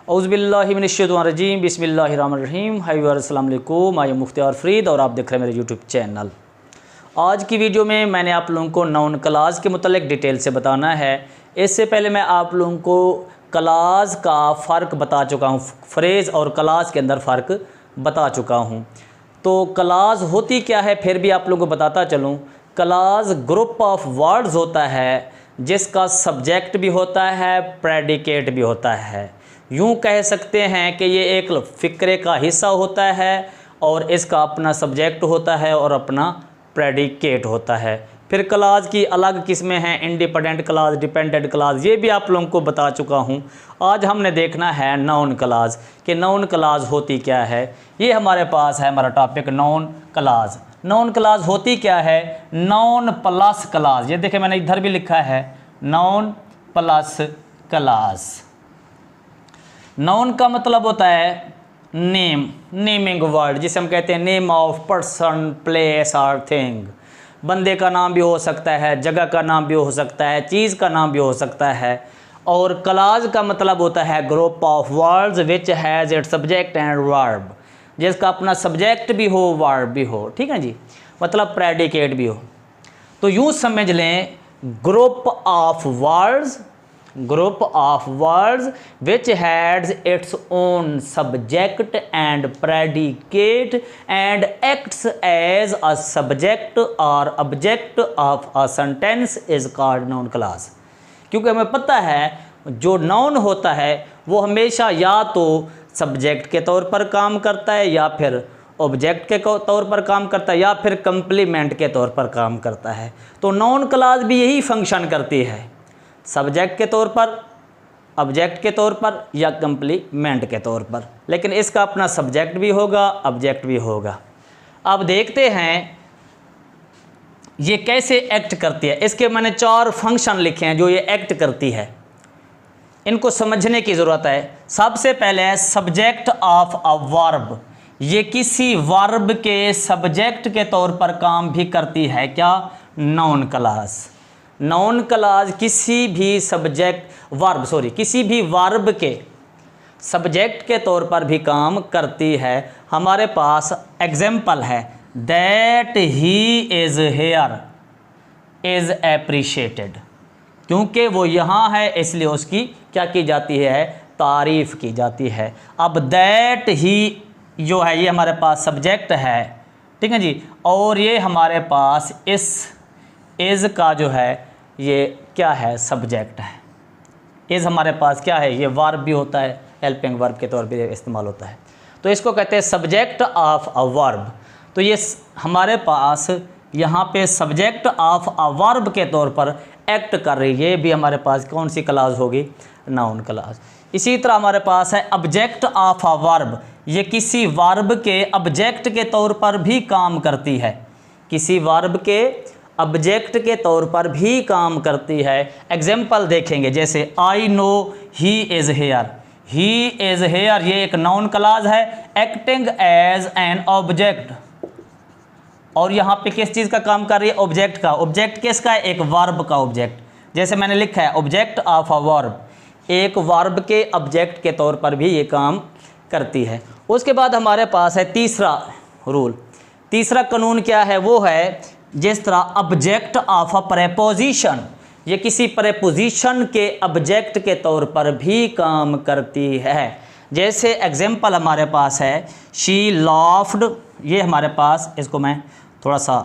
औज़ुबिल्लाहिमिनश्शैतानिर्रजीम बिस्मिल्लाहिर्रहमानिर्रहीम। हाय व्यूअर्स, अस्सलाम वालेकुम। मैं मुख्तियार फ़रीद और आप देख रहे हैं मेरे यूट्यूब चैनल। आज की वीडियो में मैंने आप लोगों को नाउन क्लास के मुतालिक डिटेल से बताना है। इससे पहले मैं आप लोगों को क्लास का फ़र्क बता चुका हूँ, फ्रेज़ और क्लास के अंदर फ़र्क बता चुका हूँ। तो क्लास होती क्या है फिर भी आप लोगों को बताता चलूँ। क्लास ग्रुप ऑफ वर्ड्स होता है जिसका सब्जेक्ट भी होता है, प्रेडिकेट भी होता है। यूँ कह सकते हैं कि ये एक फ़िक्रे का हिस्सा होता है और इसका अपना सब्जेक्ट होता है और अपना प्रेडिकेट होता है। फिर क्लास की अलग किस्में हैं, इंडिपेंडेंट क्लास, डिपेंडेंट क्लास, ये भी आप लोगों को बता चुका हूँ। आज हमने देखना है नाउन क्लास कि नाउन क्लास होती क्या है। ये हमारे पास है हमारा topic noun class. Noun class होती क्या है? Noun plus class. ये देखिए मैंने इधर भी लिखा है नाउन प्लस क्लास। नाउन का मतलब होता है नेम, नेमिंग वर्ड, जिसे हम कहते हैं नेम ऑफ पर्सन, प्लेस और थिंग। बंदे का नाम भी हो सकता है, जगह का नाम भी हो सकता है, चीज़ का नाम भी हो सकता है। और क्लास का मतलब होता है group of words which has it subject and verb, जिसका अपना सब्जेक्ट भी हो, वर्ब भी हो। ठीक है जी, मतलब प्रेडिकेट भी हो। तो यूँ समझ लें group of words, group of words which has its own subject and predicate and acts as a subject or object of a sentence is called noun class। क्योंकि हमें पता है जो नाउन होता है वो हमेशा या तो सब्जेक्ट के तौर पर काम करता है या फिर ऑब्जेक्ट के तौर पर काम करता है या फिर कंप्लीमेंट के तौर पर काम करता है। तो नाउन क्लास भी यही फंक्शन करती है, सब्जेक्ट के तौर पर, ऑब्जेक्ट के तौर पर या कंप्लीमेंट के तौर पर। लेकिन इसका अपना सब्जेक्ट भी होगा, ऑब्जेक्ट भी होगा। अब देखते हैं ये कैसे एक्ट करती है। इसके मैंने 4 फंक्शन लिखे हैं जो ये एक्ट करती है, इनको समझने की ज़रूरत है। सबसे पहले है सब्जेक्ट ऑफ अ वर्ब। ये किसी वर्ब के सब्जेक्ट के तौर पर काम भी करती है। क्या? Noun class. नाउन क्लास किसी भी किसी भी वर्ब के सब्जेक्ट के तौर पर भी काम करती है। हमारे पास एग्जाम्पल है that he is here is appreciated. क्योंकि वो यहाँ है इसलिए उसकी क्या की जाती है? तारीफ़ की जाती है। अब दैट ही जो है ये हमारे पास सब्जेक्ट है, ठीक है जी, और ये हमारे पास इस इज़ का जो है ये क्या है? सब्जेक्ट है। इज़ हमारे पास क्या है? ये वर्ब भी होता है, हेल्पिंग वर्ब के तौर पे इस्तेमाल होता है। तो इसको कहते हैं सब्जेक्ट ऑफ अ वर्ब। तो ये हमारे पास यहाँ पे सब्जेक्ट ऑफ अ वर्ब के तौर पर एक्ट कर रही है। ये भी हमारे पास कौन सी क्लास होगी? Noun class. इसी तरह हमारे पास है ऑब्जेक्ट ऑफ अ वर्ब। ये किसी वर्ब के ऑब्जेक्ट के तौर पर भी काम करती है, किसी वर्ब के ऑब्जेक्ट के तौर पर भी काम करती है। एग्जाम्पल देखेंगे जैसे I know he is here. He is here ये एक नाउन क्लास है एक्टिंग एज एन ऑब्जेक्ट। और यहाँ पे किस चीज़ का काम कर रही है? ऑब्जेक्ट का। ऑब्जेक्ट किसका है? एक वर्ब का ऑब्जेक्ट। जैसे मैंने लिखा है ऑब्जेक्ट ऑफ अ वर्ब, एक वर्ब के ऑब्जेक्ट के तौर पर भी ये काम करती है। उसके बाद हमारे पास है तीसरा रूल, तीसरा कानून क्या है? वो है जिस तरह ऑब्जेक्ट ऑफ अ प्रेपोजिशन, ये किसी प्रेपोजिशन के ऑब्जेक्ट के तौर पर भी काम करती है। जैसे एग्जाम्पल हमारे पास है शी लाफ्ड। ये हमारे पास, इसको मैं थोड़ा सा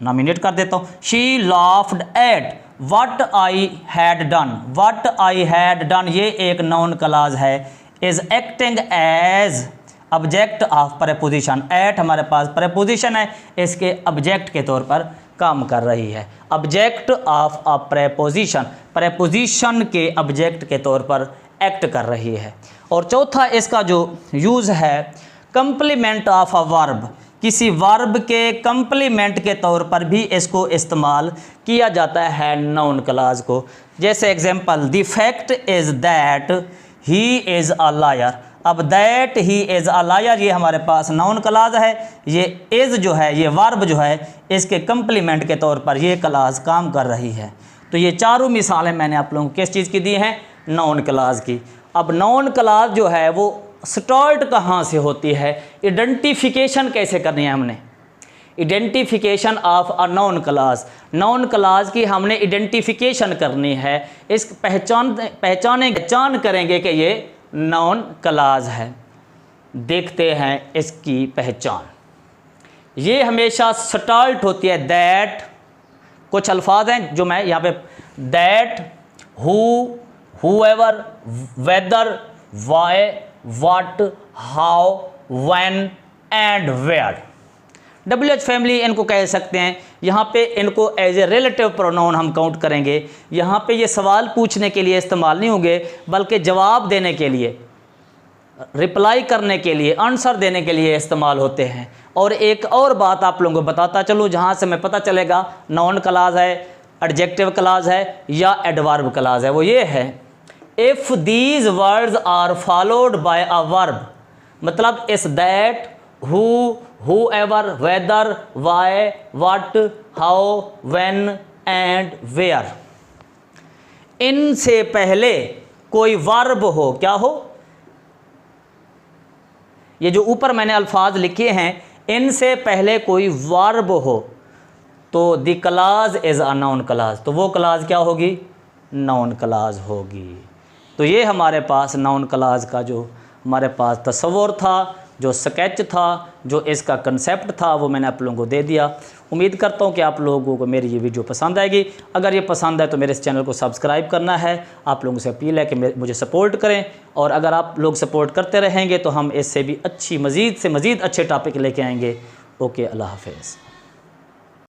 नॉमिनेट कर देता हूँ। She laughed at what I had done. What I had done ये एक नाउन क्लास है, is acting as object of preposition. At हमारे पास प्रेपोजिशन है, इसके ऑब्जेक्ट के तौर पर काम कर रही है। Object of a preposition, preposition के ऑब्जेक्ट के तौर पर एक्ट कर रही है। और चौथा इसका जो यूज़ है कंप्लीमेंट ऑफ अ वर्ब, किसी वर्ब के कंप्लीमेंट के तौर पर भी इसको इस्तेमाल किया जाता है नाउन क्लास को। जैसे example the fact is that he is a liar. अब that he is a liar ये हमारे पास नाउन क्लास है। ये इज़ जो है, ये वर्ब जो है, इसके कंप्लीमेंट के तौर पर ये क्लास काम कर रही है। तो ये चारों मिसालें मैंने आप लोगों को किस चीज़ की दी हैं? नाउन क्लास की। अब नाउन क्लॉज जो है वो स्टार्ट कहाँ से होती है, आइडेंटिफिकेशन कैसे करनी है हमने, identification of a noun clause. Noun clause की हमने आइडेंटिफिकेशन करनी है, इस पहचान करेंगे कि ये नाउन क्लॉज है। देखते हैं इसकी पहचान। ये हमेशा स्टार्ट होती है दैट, कुछ अल्फाज हैं जो मैं यहाँ पे, that, who, whoever, whether, why, what, how, when and where. WH family इनको कह सकते हैं। यहाँ पे इनको एज ए रिलेटिव प्रोनाउन हम काउंट करेंगे। यहाँ पे ये सवाल पूछने के लिए इस्तेमाल नहीं होंगे, बल्कि जवाब देने के लिए, रिप्लाई करने के लिए, आंसर देने के लिए इस्तेमाल होते हैं। और एक और बात आप लोगों को बताता चलूँ, जहाँ से मैं पता चलेगा नाउन क्लॉज है, एडजेक्टिव क्लॉज है या एडवर्ब क्लॉज है, वो ये है, if these words are followed by a verb, मतलब इस that, who, whoever, whether, why, what, how, when and where, इनसे पहले कोई वर्ब हो, क्या हो, ये जो ऊपर मैंने अल्फाज लिखे हैं, इनसे पहले कोई वर्ब हो तो the clause is a noun clause, तो वो क्लॉज क्या होगी, नाउन क्लॉज होगी। तो ये हमारे पास नाउन क्लॉज का जो हमारे पास तस्वुर था, जो स्केच था, जो इसका कंसेप्ट था, वो मैंने आप लोगों को दे दिया। उम्मीद करता हूँ कि आप लोगों को मेरी ये वीडियो पसंद आएगी। अगर ये पसंद है तो मेरे इस चैनल को सब्सक्राइब करना है। आप लोगों से अपील है कि मुझे सपोर्ट करें, और अगर आप लोग सपोर्ट करते रहेंगे तो हम इससे भी अच्छी, मज़ीद से मज़ीद अच्छे टॉपिक लेके आएंगे। ओके, अल्लाह हाफ़िज़।